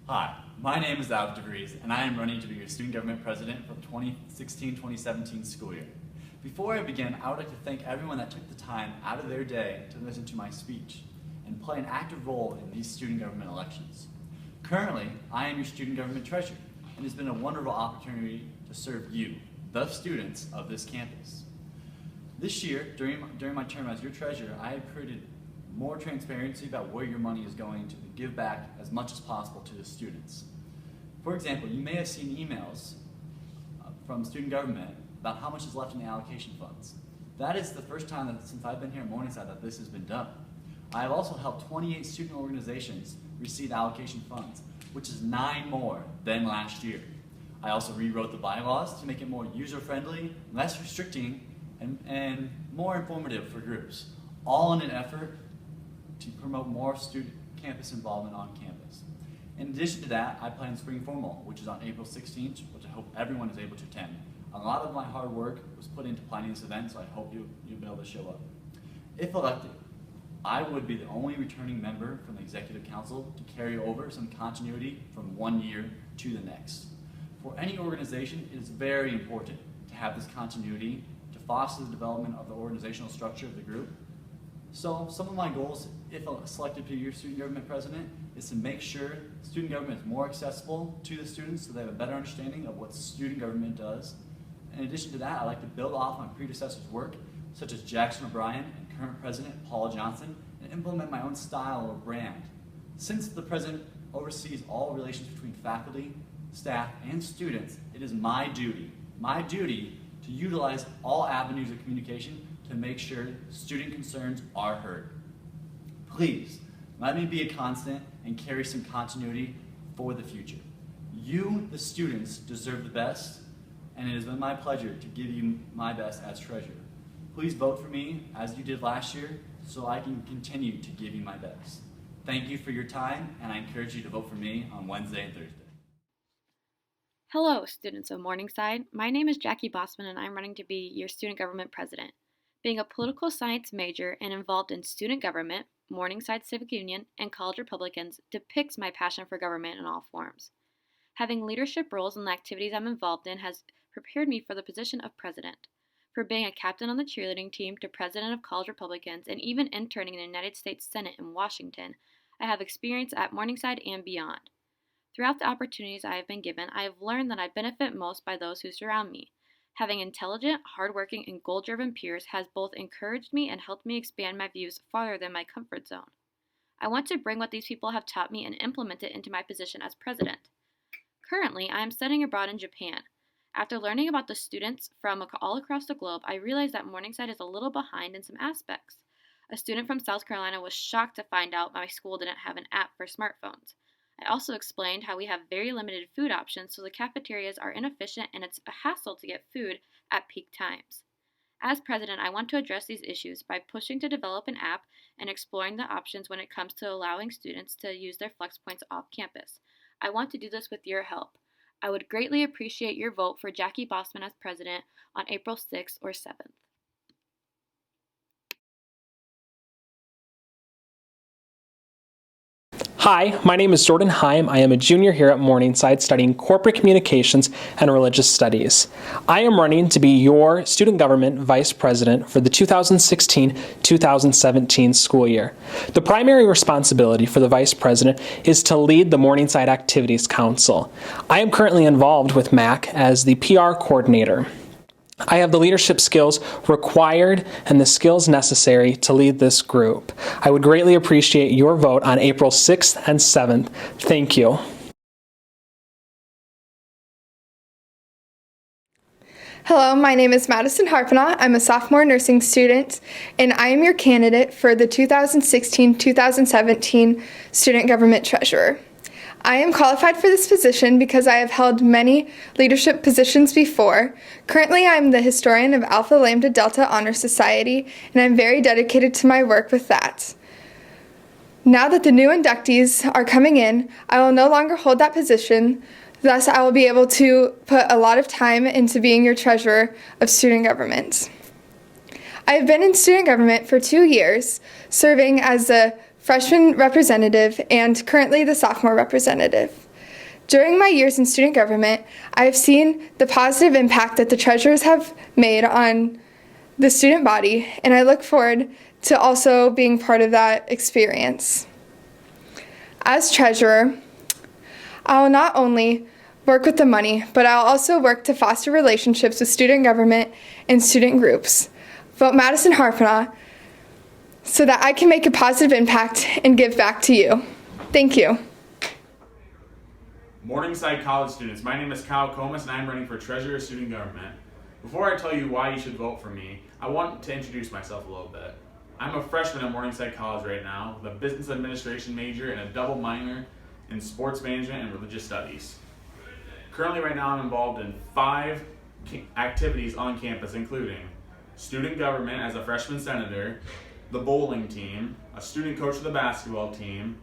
Hi, my name is Alex DeVries, and I am running to be your student government president for the 2016-2017 school year. Before I begin, I would like to thank everyone that took the time out of their day to listen to my speech and play an active role in these student government elections. Currently, I am your student government treasurer, and it's been a wonderful opportunity to serve you, the students of this campus. This year, during my term as your treasurer, I have created more transparency about where your money is going to give back as much as possible to the students. For example, you may have seen emails from student government about how much is left in the allocation funds. That is the first time since I've been here at Morningside that this has been done. I have also helped 28 student organizations receive allocation funds, which is 9 more than last year. I also rewrote the bylaws to make it more user-friendly, less restricting, and more informative for groups, all in an effort to promote more student campus involvement on campus. In addition to that, I plan Spring Formal, which is on April 16th, which I hope everyone is able to attend. A lot of my hard work was put into planning this event, so I hope you'll be able to show up. If elected, I would be the only returning member from the Executive Council to carry over some continuity from one year to the next. For any organization, it is very important to have this continuity to foster the development of the organizational structure of the group. So some of my goals, if selected to be your student government president, is to make sure student government is more accessible to the students so they have a better understanding of what student government does. In addition to that, I like to build off my predecessors' work, such as Jackson O'Brien and current president Paul Johnson, and implement my own style or brand. Since the president oversees all relations between faculty, staff, and students, it is my duty to utilize all avenues of communication to make sure student concerns are heard. Please, let me be a constant and carry some continuity for the future. You, the students, deserve the best, and it has been my pleasure to give you my best as treasurer. Please vote for me, as you did last year, so I can continue to give you my best. Thank you for your time, and I encourage you to vote for me on Wednesday and Thursday. Hello, students of Morningside. My name is Jackie Bossman, and I'm running to be your student government president. Being a political science major and involved in student government, Morningside Civic Union, and college Republicans depicts my passion for government in all forms. Having leadership roles in the activities I'm involved in has prepared me for the position of president. For being a captain on the cheerleading team to president of college Republicans and even interning in the United States Senate in Washington, I have experience at Morningside and beyond. Throughout the opportunities I have been given, I have learned that I benefit most by those who surround me. Having intelligent, hardworking, and goal-driven peers has both encouraged me and helped me expand my views farther than my comfort zone. I want to bring what these people have taught me and implement it into my position as president. Currently, I am studying abroad in Japan. After learning about the students from all across the globe, I realized that Morningside is a little behind in some aspects. A student from South Carolina was shocked to find out my school didn't have an app for smartphones. I also explained how we have very limited food options, so the cafeterias are inefficient and it's a hassle to get food at peak times. As president, I want to address these issues by pushing to develop an app and exploring the options when it comes to allowing students to use their flex points off campus. I want to do this with your help. I would greatly appreciate your vote for Jackie Bossman as president on April 6th or 7th. Hi, my name is Jordan Heim. I am a junior here at Morningside studying corporate communications and religious studies. I am running to be your student government vice president for the 2016-2017 school year. The primary responsibility for the vice president is to lead the Morningside Activities Council. I am currently involved with MAC as the PR coordinator. I have the leadership skills required and the skills necessary to lead this group. I would greatly appreciate your vote on April 6th and 7th. Thank you. Hello, my name is Madison Harpana. I'm a sophomore nursing student, and I am your candidate for the 2016-2017 Student Government Treasurer. I am qualified for this position because I have held many leadership positions before. Currently, I am the historian of Alpha Lambda Delta Honor Society, and I'm very dedicated to my work with that. Now that the new inductees are coming in, I will no longer hold that position. Thus, I will be able to put a lot of time into being your treasurer of student government. I have been in student government for 2 years, serving as the freshman representative and currently the sophomore representative. During my years in student government, I have seen the positive impact that the treasurers have made on the student body, and I look forward to also being part of that experience. As treasurer, I will not only work with the money, but I'll also work to foster relationships with student government and student groups. Vote Madison Harpana so that I can make a positive impact and give back to you. Thank you. Morningside College students, my name is Kyle Comas and I'm running for Treasurer of Student Government. Before I tell you why you should vote for me, I want to introduce myself a little bit. I'm a freshman at Morningside College right now with a business administration major and a double minor in sports management and religious studies. Currently right now I'm involved in 5 activities on campus, including student government as a freshman senator, the bowling team, a student coach of the basketball team.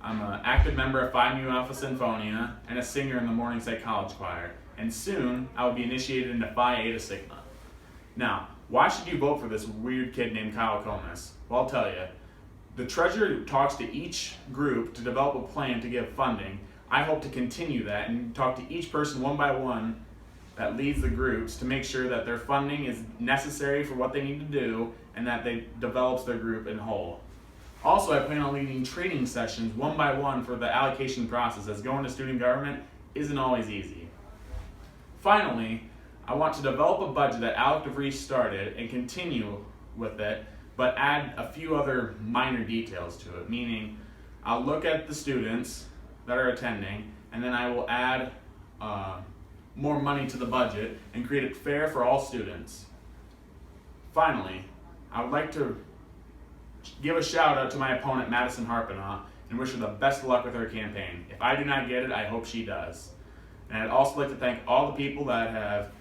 I'm an active member of Phi Mu Alpha Sinfonia and a singer in the Morningside College Choir. And soon I will be initiated into Phi Eta Sigma. Now, why should you vote for this weird kid named Kyle Comas? Well, I'll tell you. The treasurer talks to each group to develop a plan to give funding. I hope to continue that and talk to each person one by one that leads the groups to make sure that their funding is necessary for what they need to do and that they develops their group in whole. Also, I plan on leading training sessions one by one for the allocation process, as going to student government isn't always easy. Finally, I want to develop a budget that Alec DeVries started and continue with it, but add a few other minor details to it, meaning I'll look at the students that are attending and then I will add more money to the budget and create it fair for all students. Finally, I would like to give a shout out to my opponent, Madison Harpana, and wish her the best of luck with her campaign. If I do not get it, I hope she does. And I'd also like to thank all the people that have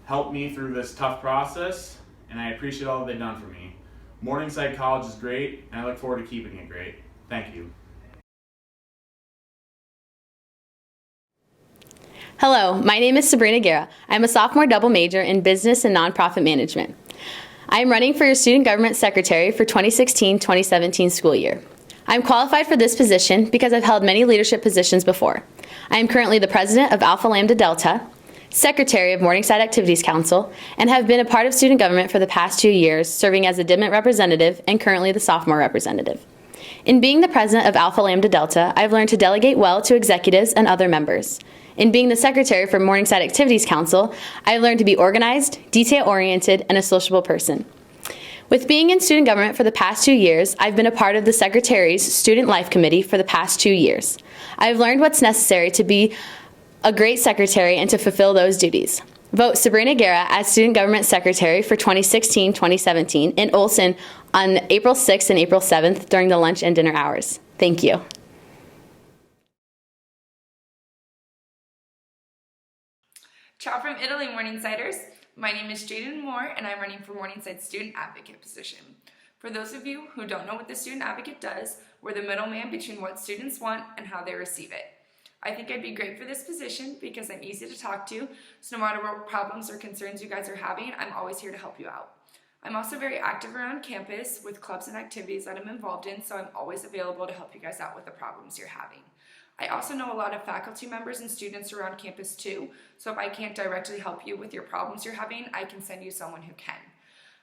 helped me through this tough process, and I appreciate all that they've done for me. Morningside College is great, and I look forward to keeping it great. Thank you. Hello, my name is Sabrina Guerra. I'm a sophomore double major in business and nonprofit management. I am running for your student government secretary for 2016-2017 school year. I am qualified for this position because I've held many leadership positions before. I am currently the president of Alpha Lambda Delta, secretary of Morningside Activities Council, and have been a part of student government for the past 2 years, serving as a DIMIT representative and currently the sophomore representative. In being the president of Alpha Lambda Delta, I've learned to delegate well to executives and other members. In being the secretary for Morningside Activities Council, I've learned to be organized, detail-oriented, and a sociable person. With being in student government for the past 2 years, I've been a part of the Secretary's Student Life Committee for the past 2 years. I've learned what's necessary to be a great secretary and to fulfill those duties. Vote Sabrina Guerra as Student Government Secretary for 2016-2017 in Olsen on April 6th and April 7th during the lunch and dinner hours. Thank you. Ciao from Italy, Morningsiders. My name is Jaden Moore, and I'm running for Morningside Student Advocate position. For those of you who don't know what the Student Advocate does, we're the middleman between what students want and how they receive it. I think I'd be great for this position because I'm easy to talk to, so no matter what problems or concerns you guys are having, I'm always here to help you out. I'm also very active around campus with clubs and activities that I'm involved in, so I'm always available to help you guys out with the problems you're having. I also know a lot of faculty members and students around campus too, so if I can't directly help you with your problems you're having, I can send you someone who can.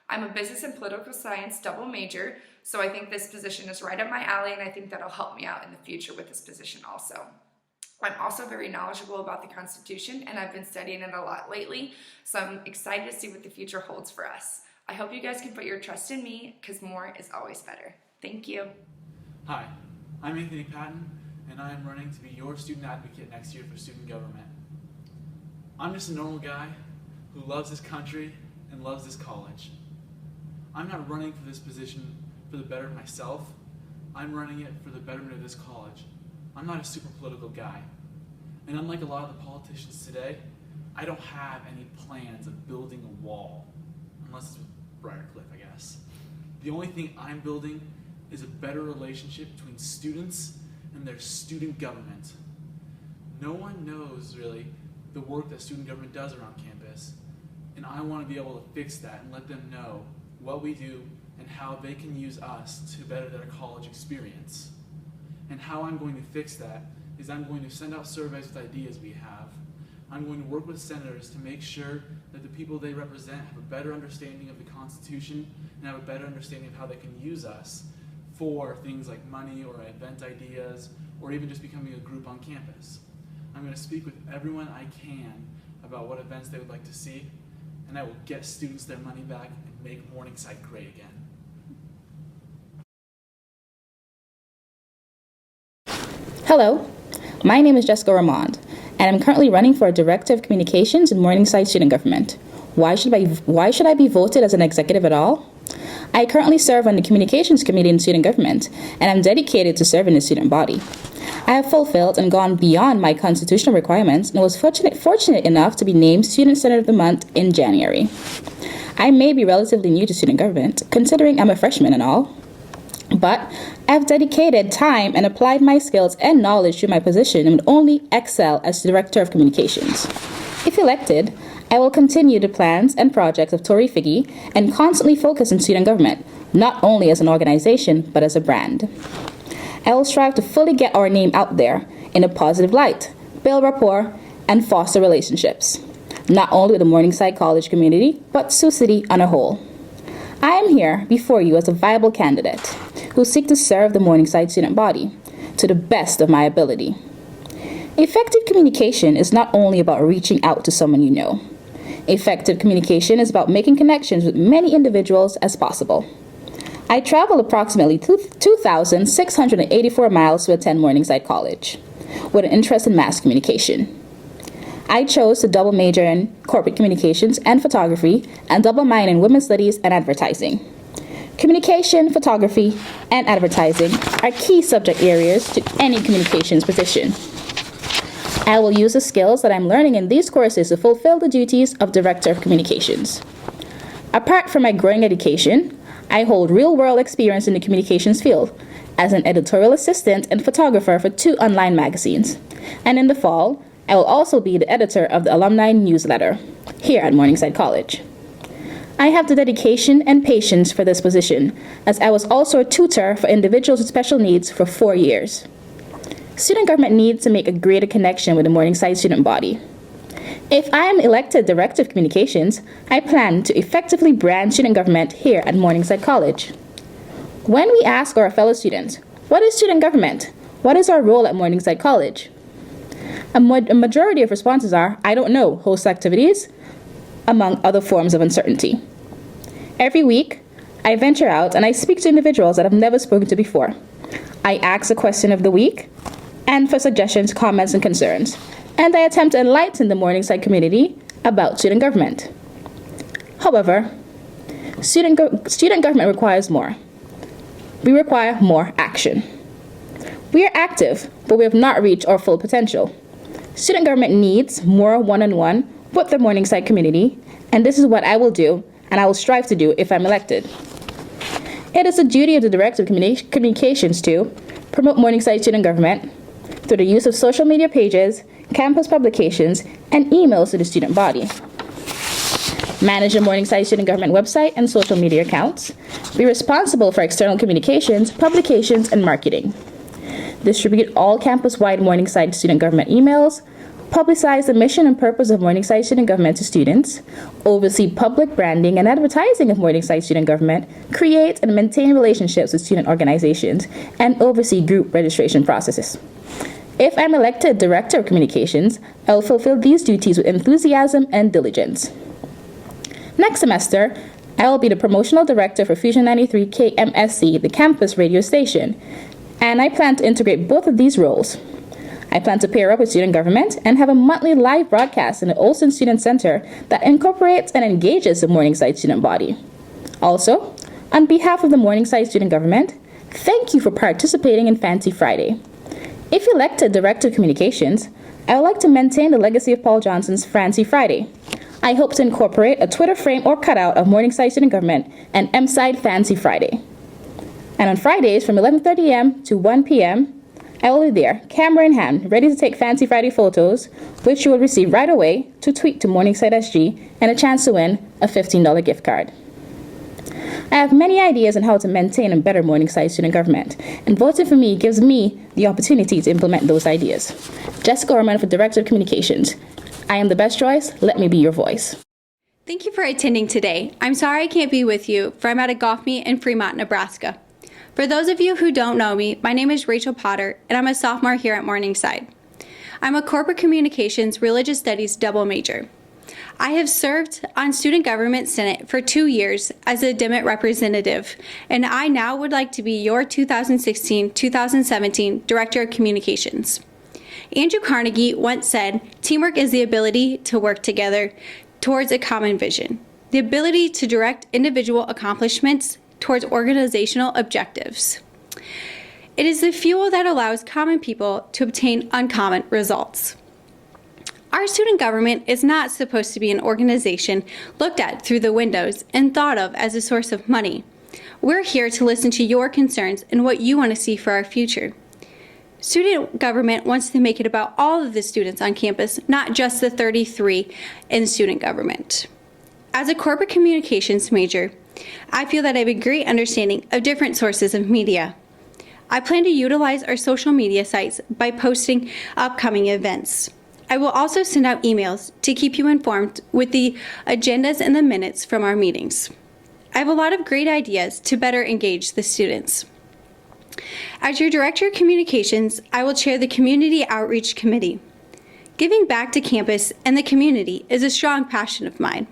I'm a business and political science double major, so I think this position is right up my alley, and I think that'll help me out in the future with this position also. I'm also very knowledgeable about the Constitution, and I've been studying it a lot lately, so I'm excited to see what the future holds for us. I hope you guys can put your trust in me, because more is always better. Thank you. Hi, I'm Anthony Patton, and I am running to be your student advocate next year for student government. I'm just a normal guy who loves this country and loves this college. I'm not running for this position for the betterment of myself. I'm running it for the betterment of this college. I'm not a super political guy. And unlike a lot of the politicians today, I don't have any plans of building a wall, unless it's with Briarcliff, I guess. The only thing I'm building is a better relationship between students and their student government. No one knows, really, the work that student government does around campus, and I want to be able to fix that and let them know what we do and how they can use us to better their college experience. And how I'm going to fix that is I'm going to send out surveys with ideas we have. I'm going to work with senators to make sure that the people they represent have a better understanding of the Constitution and have a better understanding of how they can use us for things like money or event ideas or even just becoming a group on campus. I'm going to speak with everyone I can about what events they would like to see, and I will get students their money back and make Morningside great again. Hello, my name is Jessica Ramond, and I'm currently running for a Director of Communications in Morningside Student Government. Why should I be voted as an executive at all? I currently serve on the Communications Committee in Student Government, and I'm dedicated to serving the student body. I have fulfilled and gone beyond my constitutional requirements and was fortunate enough to be named Student Senator of the Month in January. I may be relatively new to student government, considering I'm a freshman and all, but I've dedicated time and applied my skills and knowledge to my position and would only excel as Director of Communications. If elected, I will continue the plans and projects of Tori Figge and constantly focus on student government, not only as an organization, but as a brand. I will strive to fully get our name out there in a positive light, build rapport, and foster relationships, not only with the Morningside College community, but Sioux City on a whole. I am here before you as a viable candidate who seek to serve the Morningside student body to the best of my ability. Effective communication is not only about reaching out to someone you know. Effective communication is about making connections with many individuals as possible. I traveled approximately 2,684 miles to attend Morningside College with an interest in mass communication. I chose to double major in corporate communications and photography and double minor in women's studies and advertising. Communication, photography, and advertising are key subject areas to any communications position. I will use the skills that I'm learning in these courses to fulfill the duties of Director of Communications. Apart from my growing education, I hold real-world experience in the communications field as an editorial assistant and photographer for 2 online magazines. And in the fall, I will also be the editor of the alumni newsletter here at Morningside College. I have the dedication and patience for this position, as I was also a tutor for individuals with special needs for 4 years. Student government needs to make a greater connection with the Morningside student body. If I am elected Director of Communications, I plan to effectively brand student government here at Morningside College. When we ask our fellow students, what is student government? What is our role at Morningside College? A majority of responses are, I don't know, host activities, among other forms of uncertainty. Every week, I venture out and I speak to individuals that I've never spoken to before. I ask a question of the week and for suggestions, comments, and concerns, and I attempt to enlighten the Morningside community about student government. However, student government requires more. We require more action. We are active, but we have not reached our full potential. Student government needs more one-on-one with the Morningside community, and this is what I will do, and I will strive to do if I'm elected. It is the duty of the Director of Communications to promote Morningside student government through the use of social media pages, campus publications, and emails to the student body. Manage the Morningside student government website and social media accounts. Be responsible for external communications, publications, and marketing. Distribute all campus-wide Morningside student government emails. Publicize the mission and purpose of Morningside student government to students. Oversee public branding and advertising of Morningside student government. Create and maintain relationships with student organizations. And oversee group registration processes. If I'm elected Director of Communications, I will fulfill these duties with enthusiasm and diligence. Next semester, I will be the Promotional Director for Fusion 93 KMSC, the campus radio station, and I plan to integrate both of these roles. I plan to pair up with student government and have a monthly live broadcast in the Olsen Student Center that incorporates and engages the Morningside student body. Also, on behalf of the Morningside student government, thank you for participating in Fancy Friday. If elected Director of Communications, I would like to maintain the legacy of Paul Johnson's Fancy Friday. I hope to incorporate a Twitter frame or cutout of Morningside student government and M-Side Fancy Friday. And on Fridays from 11:30 a.m. to 1 p.m., I will be there, camera in hand, ready to take Fancy Friday photos, which you will receive right away to tweet to Morningside SG and a chance to win a $15 gift card. I have many ideas on how to maintain and better Morningside student government, and voting for me gives me the opportunity to implement those ideas. Jessica Orman for Director of Communications. I am the best choice. Let me be your voice. Thank you for attending today. I'm sorry I can't be with you, for I'm at a golf meet in Fremont, Nebraska. For those of you who don't know me, my name is Rachel Potter, and I'm a sophomore here at Morningside. I'm a corporate communications religious studies double major. I have served on Student Government Senate for 2 years as a Democrat representative, and I now would like to be your 2016-2017 Director of Communications. Andrew Carnegie once said, "Teamwork is the ability to work together towards a common vision, the ability to direct individual accomplishments towards organizational objectives. It is the fuel that allows common people to obtain uncommon results." Our student government is not supposed to be an organization looked at through the windows and thought of as a source of money. We're here to listen to your concerns and what you want to see for our future. Student government wants to make it about all of the students on campus, not just the 33 in student government. As a corporate communications major, I feel that I have a great understanding of different sources of media. I plan to utilize our social media sites by posting upcoming events. I will also send out emails to keep you informed with the agendas and the minutes from our meetings. I have a lot of great ideas to better engage the students. As your Director of Communications, I will chair the Community Outreach Committee. Giving back to campus and the community is a strong passion of mine.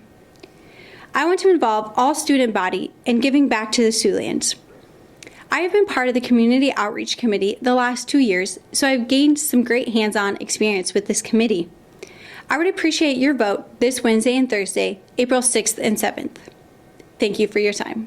I want to involve all student body in giving back to the Siouxlands. I have been part of the Community Outreach Committee the last 2 years, so I've gained some great hands-on experience with this committee. I would appreciate your vote this Wednesday and Thursday, April 6th and 7th. Thank you for your time.